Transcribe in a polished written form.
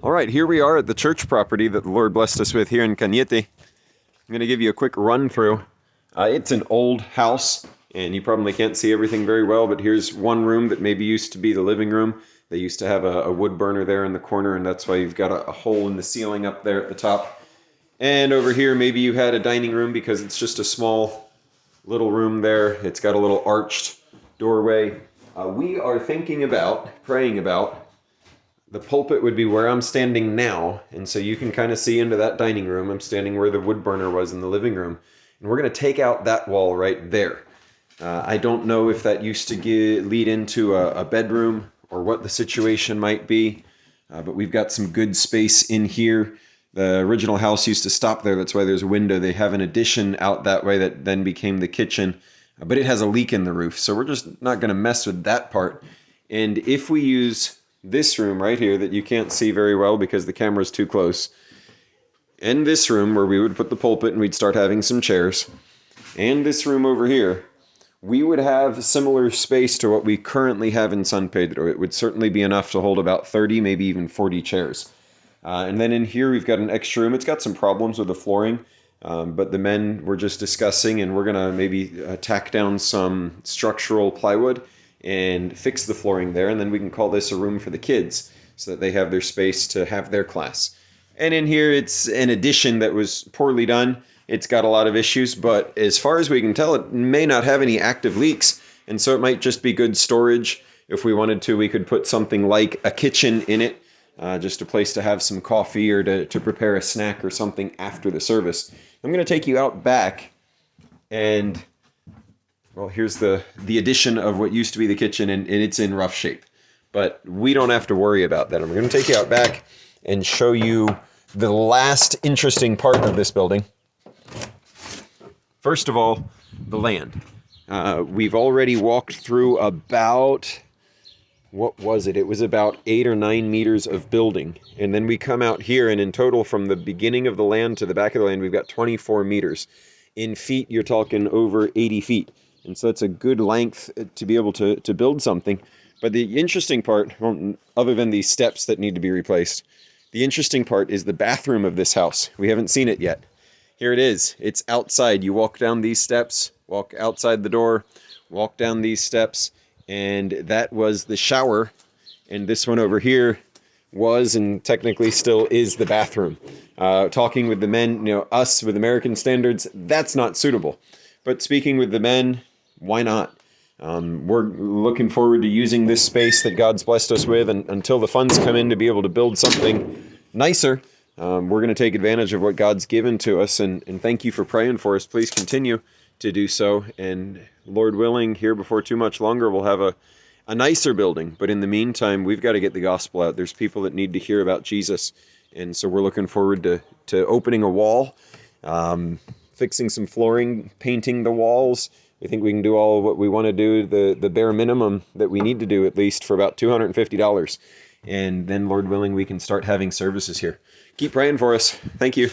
All right, here we are at the church property that the Lord blessed us with here in Cañete. I'm going to give you a quick run through. It's an old house, and you probably can't see everything very well, but here's one room that maybe used to be the living room. They used to have a wood burner there in the corner, and that's why you've got a hole in the ceiling up there at the top. And over here, maybe you had a dining room because it's just a small little room there. It's got a little arched doorway. We are praying about, the pulpit would be where I'm standing now, and so you can kind of see into that dining room. I'm standing where the wood burner was in the living room, and we're going to take out that wall right there. I don't know if that used to lead into a bedroom or what the situation might be, but we've got some good space in here. The original house used to stop there. That's why there's a window. They have an addition out that way that then became the kitchen, but it has a leak in the roof, so we're just not going to mess with that part. And if we use this room right here that you can't see very well because the camera's too close, and this room where we would put the pulpit and we'd start having some chairs, and this room over here, we would have similar space to what we currently have in San Pedro. It would certainly be enough to hold about 30, maybe even 40 chairs. And then in here we've got an extra room. It's got some problems with the flooring, but the men were just discussing, and we're going to maybe tack down some structural plywood and fix the flooring there, and then we can call this a room for the kids so that they have their space to have their class. And in here, it's an addition that was poorly done. It's got a lot of issues, but as far as we can tell, it may not have any active leaks, and so it might just be good storage. If we wanted to, we could put something like a kitchen in it, just a place to have some coffee or to prepare a snack or something after the service. I'm going to take you out back, and well, here's the addition of what used to be the kitchen, and it's in rough shape. But we don't have to worry about that. I'm going to take you out back and show you the last interesting part of this building. First of all, the land. We've already walked through about, what was it? It was about 8 or 9 meters of building. And then we come out here, and in total from the beginning of the land to the back of the land, we've got 24 meters. In feet, you're talking over 80 feet. And so that's a good length to be able to build something. But the interesting part, well, other than these steps that need to be replaced, the interesting part is the bathroom of this house. We haven't seen it yet. Here it is. It's outside. You walk down these steps, walk outside the door, walk down these steps, and that was the shower. And this one over here was, and technically still is, the bathroom. Talking with the men, us with American standards, that's not suitable. But speaking with the men, why not? We're looking forward to using this space that God's blessed us with, and until the funds come in to be able to build something nicer, we're going to take advantage of what God's given to us, and thank you for praying for us. Please continue to do so, and Lord willing, here before too much longer, we'll have a nicer building. But in the meantime, we've got to get the gospel out. There's people that need to hear about Jesus, and so we're looking forward to opening a wall, fixing some flooring, painting the walls. We think we can do all what we want to do, the bare minimum that we need to do, at least for about $250. And then, Lord willing, we can start having services here. Keep praying for us. Thank you.